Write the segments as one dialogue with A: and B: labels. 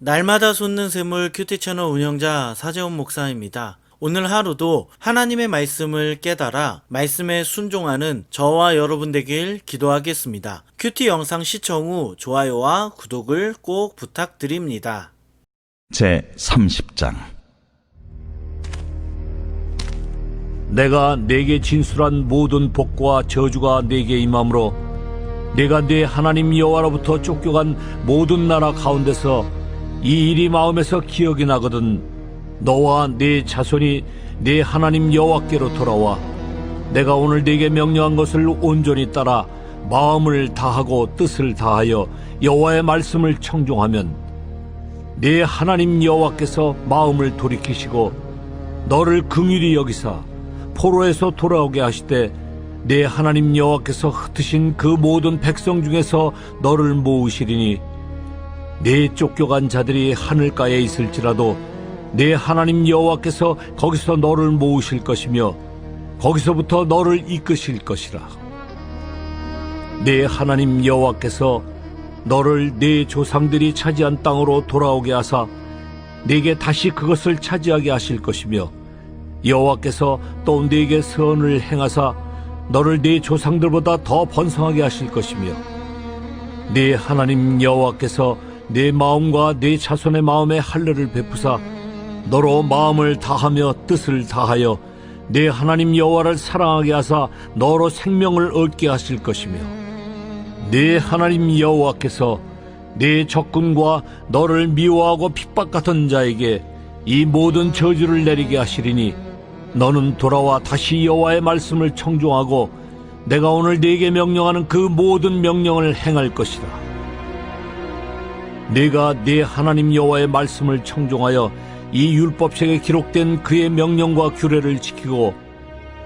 A: 날마다 솟는 샘물 큐티 채널 운영자 사재훈 목사입니다. 오늘 하루도 하나님의 말씀을 깨달아 말씀에 순종하는 저와 여러분 되길 기도하겠습니다. 큐티 영상 시청 후 좋아요와 구독을 꼭 부탁드립니다.
B: 제 30장.
C: 내가 네게 진술한 모든 복과 저주가 네게 임함으로 네가 네 하나님 여호와로부터 쫓겨간 모든 나라 가운데서 이 일이 마음에서 기억이 나거든 너와 네 자손이 네 하나님 여호와께로 돌아와 내가 오늘 네게 명령한 것을 온전히 따라 마음을 다하고 뜻을 다하여 여호와의 말씀을 청종하면 네 하나님 여호와께서 마음을 돌이키시고 너를 긍휼히 여기사 포로에서 돌아오게 하시되 네 하나님 여호와께서 흩으신 그 모든 백성 중에서 너를 모으시리니 네 쫓겨간 자들이 하늘가에 있을지라도 네 하나님 여호와께서 거기서 너를 모으실 것이며 거기서부터 너를 이끄실 것이라. 네 하나님 여호와께서 너를 네 조상들이 차지한 땅으로 돌아오게 하사 네게 다시 그것을 차지하게 하실 것이며 여호와께서 또 네게 선을 행하사 너를 네 조상들보다 더 번성하게 하실 것이며 네 하나님 여호와께서 네 마음과 네 자손의 마음에 할례를 베푸사 너로 마음을 다하며 뜻을 다하여 네 하나님 여호와를 사랑하게 하사 너로 생명을 얻게 하실 것이며 네 하나님 여호와께서 네 적군과 너를 미워하고 핍박하던 자에게 이 모든 저주를 내리게 하시리니 너는 돌아와 다시 여호와의 말씀을 청종하고 내가 오늘 네게 명령하는 그 모든 명령을 행할 것이라. 네가 네 하나님 여호와의 말씀을 청종하여 이 율법책에 기록된 그의 명령과 규례를 지키고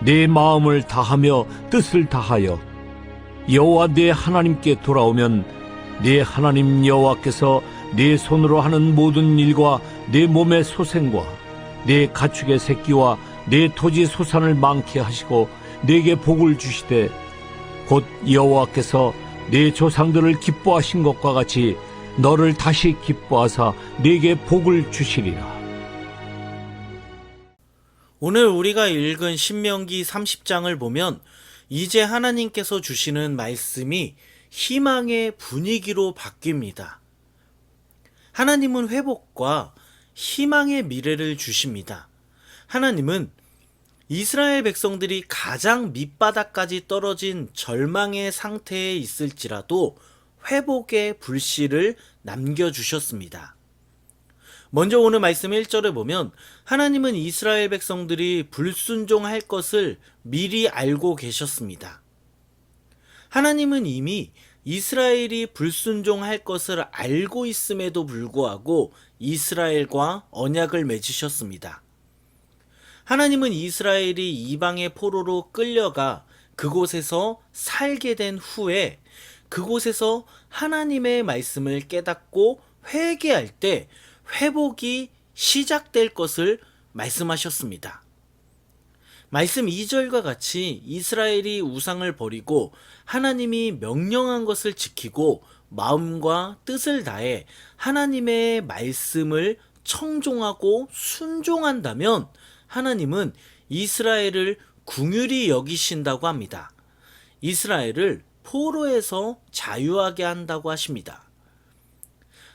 C: 네 마음을 다하며 뜻을 다하여 여호와 네 하나님께 돌아오면 네 하나님 여호와께서 네 손으로 하는 모든 일과 네 몸의 소생과 네 가축의 새끼와 네 토지 소산을 많게 하시고 네게 복을 주시되 곧 여호와께서 네 조상들을 기뻐하신 것과 같이 너를 다시 기뻐하사 네게 복을 주시리라.
A: 오늘 우리가 읽은 신명기 30장을 보면 이제 하나님께서 주시는 말씀이 희망의 분위기로 바뀝니다. 하나님은 회복과 희망의 미래를 주십니다. 하나님은 이스라엘 백성들이 가장 밑바닥까지 떨어진 절망의 상태에 있을지라도 회복의 불씨를 남겨주셨습니다. 먼저 오늘 말씀 1절에 보면 하나님은 이스라엘 백성들이 불순종할 것을 미리 알고 계셨습니다. 하나님은 이미 이스라엘이 불순종할 것을 알고 있음에도 불구하고 이스라엘과 언약을 맺으셨습니다. 하나님은 이스라엘이 이방의 포로로 끌려가 그곳에서 살게 된 후에 그곳에서 하나님의 말씀을 깨닫고 회개할 때 회복이 시작될 것을 말씀하셨습니다. 말씀 2절과 같이 이스라엘이 우상을 버리고 하나님이 명령한 것을 지키고 마음과 뜻을 다해 하나님의 말씀을 청종하고 순종한다면 하나님은 이스라엘을 긍휼히 여기신다고 합니다. 이스라엘을 포로에서 자유하게 한다고 하십니다.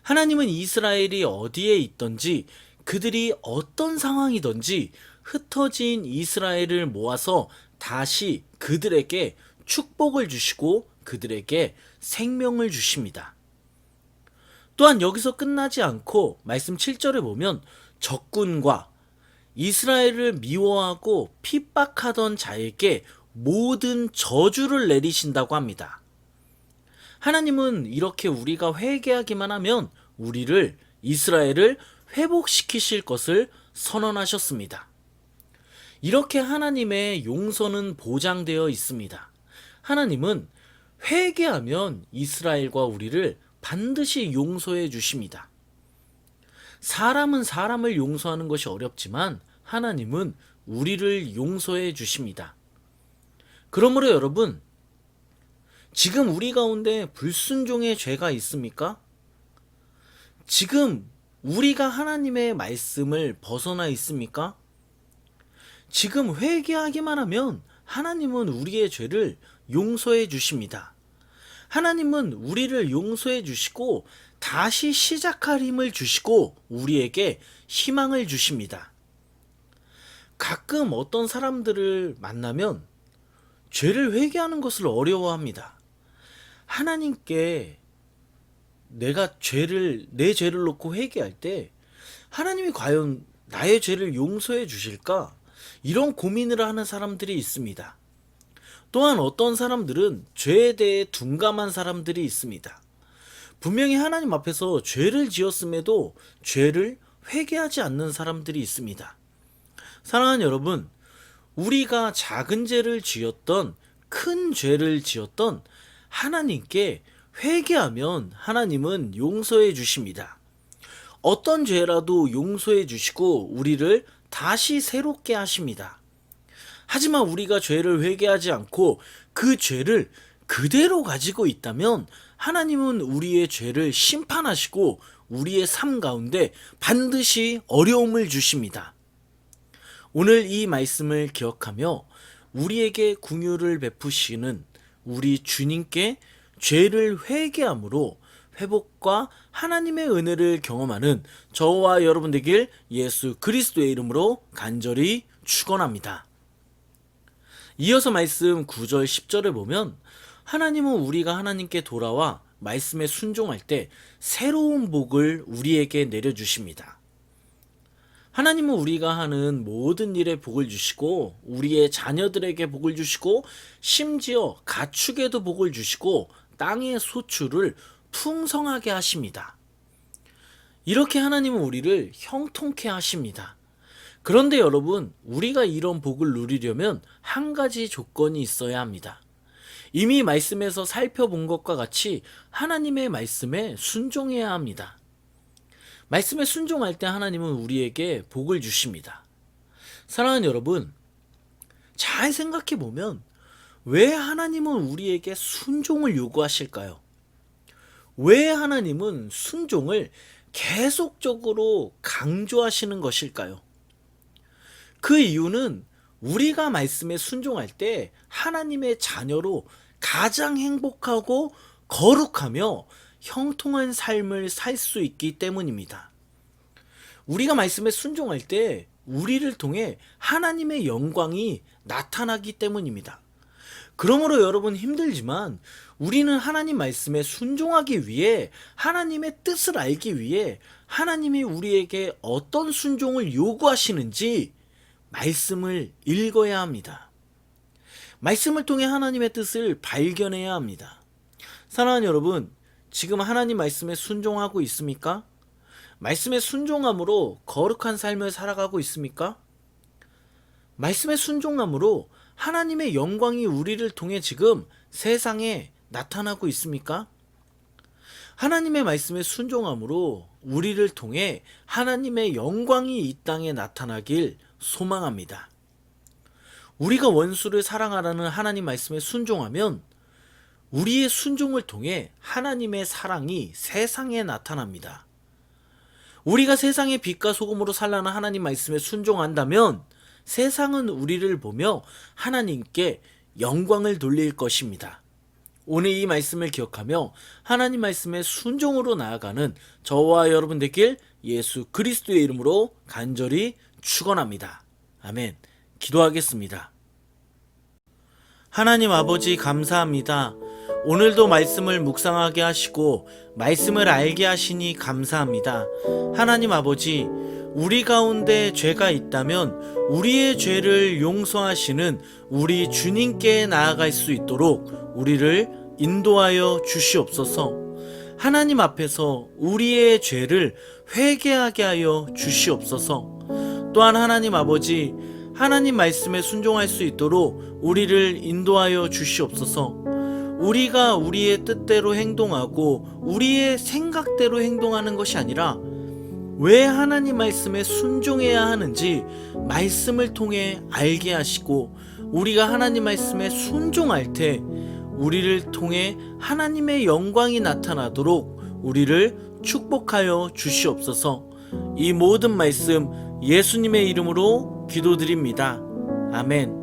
A: 하나님은 이스라엘이 어디에 있든지 그들이 어떤 상황이든지 흩어진 이스라엘을 모아서 다시 그들에게 축복을 주시고 그들에게 생명을 주십니다. 또한 여기서 끝나지 않고 말씀 7절에 보면 적군과 이스라엘을 미워하고 핍박하던 자에게 모든 저주를 내리신다고 합니다. 하나님은 이렇게 우리가 회개하기만 하면 우리를 이스라엘을 회복시키실 것을 선언하셨습니다. 이렇게 하나님의 용서는 보장되어 있습니다. 하나님은 회개하면 이스라엘과 우리를 반드시 용서해 주십니다. 사람은 사람을 용서하는 것이 어렵지만 하나님은 우리를 용서해 주십니다. 그러므로 여러분, 지금 우리 가운데 불순종의 죄가 있습니까? 지금 우리가 하나님의 말씀을 벗어나 있습니까? 지금 회개하기만 하면 하나님은 우리의 죄를 용서해 주십니다. 하나님은 우리를 용서해 주시고 다시 시작할 힘을 주시고 우리에게 희망을 주십니다. 가끔 어떤 사람들을 만나면 죄를 회개하는 것을 어려워합니다. 하나님께 내 죄를 놓고 회개할 때 하나님이 과연 나의 죄를 용서해 주실까? 이런 고민을 하는 사람들이 있습니다. 또한 어떤 사람들은 죄에 대해 둔감한 사람들이 있습니다. 분명히 하나님 앞에서 죄를 지었음에도 죄를 회개하지 않는 사람들이 있습니다. 사랑하는 여러분, 우리가 작은 죄를 지었던 큰 죄를 지었던 하나님께 회개하면 하나님은 용서해 주십니다. 어떤 죄라도 용서해 주시고 우리를 다시 새롭게 하십니다. 하지만 우리가 죄를 회개하지 않고 그 죄를 그대로 가지고 있다면 하나님은 우리의 죄를 심판하시고 우리의 삶 가운데 반드시 어려움을 주십니다. 오늘 이 말씀을 기억하며 우리에게 긍휼을 베푸시는 우리 주님께 죄를 회개함으로 회복과 하나님의 은혜를 경험하는 저와 여러분 되길 예수 그리스도의 이름으로 간절히 축원합니다. 이어서 말씀 9절 10절을 보면 하나님은 우리가 하나님께 돌아와 말씀에 순종할 때 새로운 복을 우리에게 내려주십니다. 하나님은 우리가 하는 모든 일에 복을 주시고 우리의 자녀들에게 복을 주시고 심지어 가축에도 복을 주시고 땅의 소출을 풍성하게 하십니다. 이렇게 하나님은 우리를 형통케 하십니다. 그런데 여러분, 우리가 이런 복을 누리려면 한 가지 조건이 있어야 합니다. 이미 말씀에서 살펴본 것과 같이 하나님의 말씀에 순종해야 합니다. 말씀에 순종할 때 하나님은 우리에게 복을 주십니다. 사랑하는 여러분, 잘 생각해 보면 왜 하나님은 우리에게 순종을 요구하실까요? 왜 하나님은 순종을 계속적으로 강조하시는 것일까요? 그 이유는 우리가 말씀에 순종할 때 하나님의 자녀로 가장 행복하고 거룩하며 형통한 삶을 살 수 있기 때문입니다. 우리가 말씀에 순종할 때 우리를 통해 하나님의 영광이 나타나기 때문입니다. 그러므로 여러분 힘들지만 우리는 하나님 말씀에 순종하기 위해 하나님의 뜻을 알기 위해 하나님이 우리에게 어떤 순종을 요구하시는지 말씀을 읽어야 합니다. 말씀을 통해 하나님의 뜻을 발견해야 합니다. 사랑하는 여러분, 지금 하나님 말씀에 순종하고 있습니까? 말씀에 순종함으로 거룩한 삶을 살아가고 있습니까? 말씀에 순종함으로 하나님의 영광이 우리를 통해 지금 세상에 나타나고 있습니까? 하나님의 말씀에 순종함으로 우리를 통해 하나님의 영광이 이 땅에 나타나길 소망합니다. 우리가 원수를 사랑하라는 하나님 말씀에 순종하면 우리의 순종을 통해 하나님의 사랑이 세상에 나타납니다. 우리가 세상의 빛과 소금으로 살라는 하나님 말씀에 순종한다면 세상은 우리를 보며 하나님께 영광을 돌릴 것입니다. 오늘 이 말씀을 기억하며 하나님 말씀에 순종으로 나아가는 저와 여러분 되길 예수 그리스도의 이름으로 간절히 축원합니다. 아멘. 기도하겠습니다. 하나님 아버지 감사합니다. 오늘도 말씀을 묵상하게 하시고 말씀을 알게 하시니 감사합니다. 하나님 아버지, 우리 가운데 죄가 있다면 우리의 죄를 용서하시는 우리 주님께 나아갈 수 있도록 우리를 인도하여 주시옵소서. 하나님 앞에서 우리의 죄를 회개하게 하여 주시옵소서. 또한 하나님 아버지, 하나님 말씀에 순종할 수 있도록 우리를 인도하여 주시옵소서. 우리가 우리의 뜻대로 행동하고 우리의 생각대로 행동하는 것이 아니라 왜 하나님 말씀에 순종해야 하는지 말씀을 통해 알게 하시고 우리가 하나님 말씀에 순종할 때 우리를 통해 하나님의 영광이 나타나도록 우리를 축복하여 주시옵소서. 이 모든 말씀 예수님의 이름으로 기도드립니다. 아멘.